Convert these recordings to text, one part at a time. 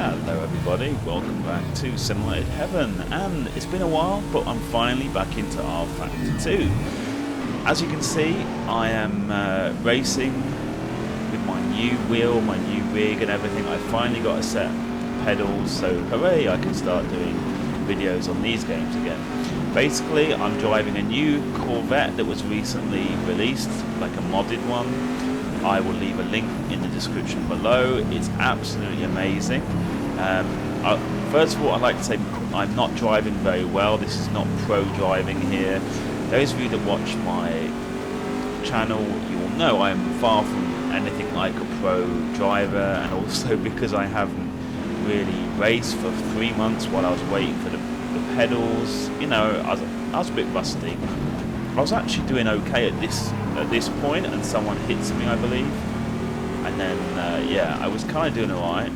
Hello everybody, welcome back to Simulated Heaven, and it's been a while but I'm finally back into Rfactor 2. As you can see, I am racing with my new wheel, my new rig and everything. I finally got a set of pedals, so hooray, I can start doing videos on these games again. Basically, I'm driving a new Corvette that was recently released, like a modded one. I will leave a link in the description below. It's absolutely amazing. First of all, I'd like to say I'm not driving very well. This is not pro driving here. Those of you that watch my channel, you will know I am far from anything like a pro driver, and also because I haven't really raced for 3 months while I was waiting for the pedals, you know, I was a bit rusty. I was actually doing okay at this point, and someone hits me, I believe, and then yeah, I was kind of doing alright,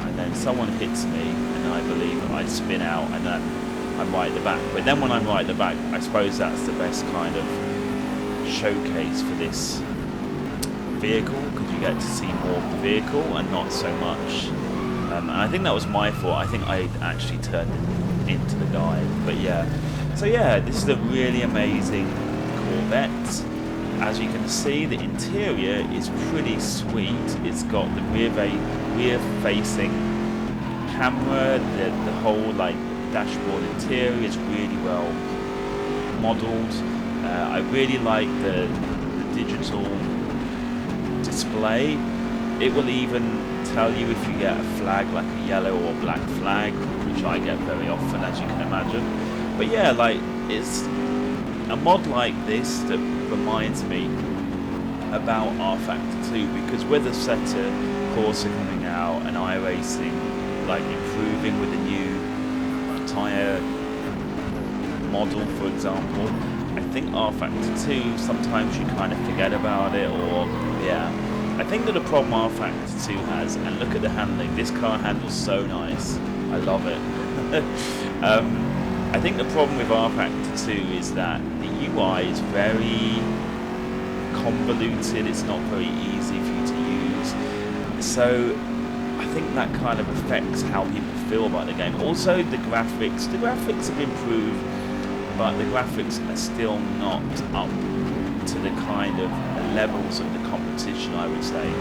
and then someone hits me, and I believe I spin out, and then I'm right at the back. But then when I'm right at the back, I suppose that's the best kind of showcase for this vehicle, because you get to see more of the vehicle and not so much. And I think that was my fault. I think I actually turned into the guy, but yeah. So yeah, this is a really amazing Corvette. As you can see, the interior is pretty sweet. It's got the rear-facing camera. The whole like dashboard interior is really well modelled. I really like the digital display. It will even tell you if you get a flag, like a yellow or black flag, which I get very often, as you can imagine. But yeah, like, it's a mod like this that reminds me about Rfactor 2, because with a Setter Corsa coming out and iRacing like improving with the new tyre model, for example, I think Rfactor 2 sometimes you kind of forget about it, or yeah. I think that the problem Rfactor 2 has, and look at the handling, this car handles so nice, I love it. I think the problem with Rfactor 2 is that the UI is very convoluted, it's not very easy for you to use, so I think that kind of affects how people feel about the game. Also the graphics have improved, but the graphics are still not up to the kind of levels of the competition, I would say.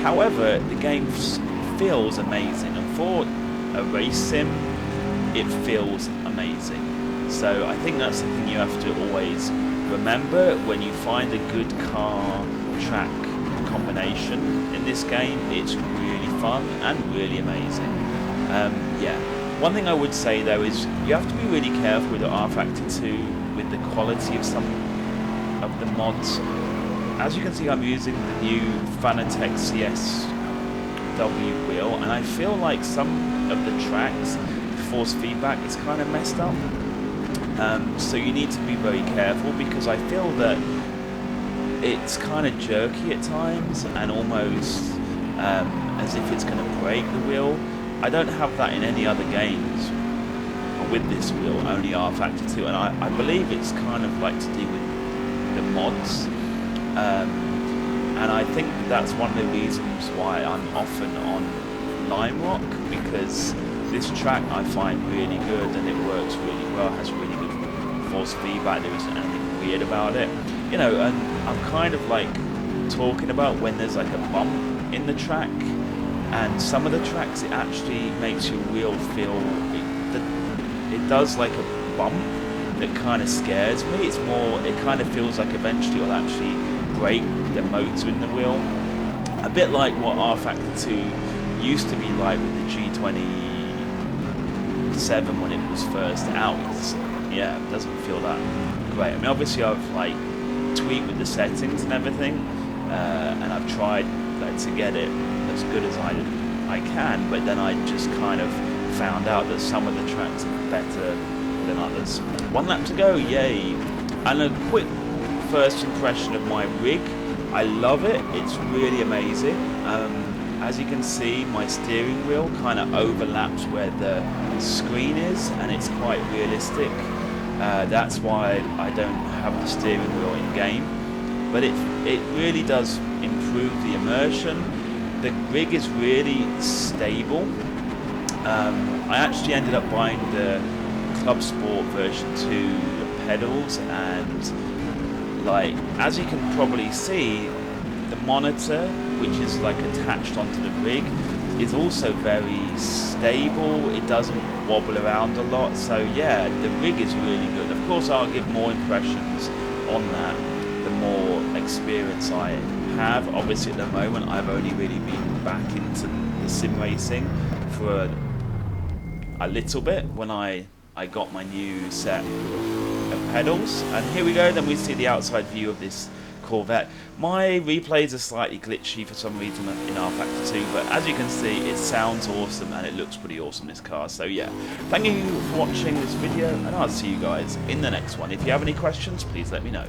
However, the game feels amazing, and for a race sim, it feels amazing. So I think that's the thing you have to always remember when you find a good car track combination in this game. It's really fun and really amazing. Yeah. One thing I would say though is you have to be really careful with the Rfactor 2 with the quality of some of the mods. As you can see, I'm using the new Fanatec CSW wheel, and I feel like some of the tracks, the force feedback is kind of messed up. So you need to be very careful, because I feel that it's kind of jerky at times and almost as if it's going to break the wheel. I don't have that in any other games with this wheel, only Rfactor 2, and I believe it's kind of like to do with the mods, and I think that's one of the reasons why I'm often on Lime Rock, because this track I find really good and it works really well, has really good force feedback, there isn't anything weird about it, you know. And I'm kind of like talking about when there's like a bump in the track, and some of the tracks it actually makes your wheel feel, it does like a bump that kind of scares me. It's more, it kind of feels like eventually it'll actually break the motor in the wheel. A bit like what Rfactor 2 used to be like with the G27 when it was first out. Yeah, it doesn't feel that great. I mean, obviously I've like tweaked with the settings and everything, and I've tried to get it as good as I can, but then I just kind of found out that some of the tracks are better than others. 1 lap to go, yay! And a quick first impression of my rig. I love it, it's really amazing. As you can see, my steering wheel kind of overlaps where the screen is, and it's quite realistic. That's why I don't have the steering wheel in game, but it really does improve the immersion. the rig is really stable. I actually ended up buying the Club Sport version 2 pedals, and like as you can probably see, the monitor, which is like attached onto the rig, is also very stable. It doesn't wobble around a lot, so yeah, the rig is really good. Of course, I'll give more impressions on that the more experience I have. Obviously, at the moment, I've only really been back into the sim racing for a little bit when I got my new set of pedals. And here we go, then we see the outside view of this Corvette. My replays are slightly glitchy for some reason in Rfactor 2, but as you can see, it sounds awesome and it looks pretty awesome, this car. So yeah, thank you for watching this video, and I'll see you guys in the next one. If you have any questions, please let me know.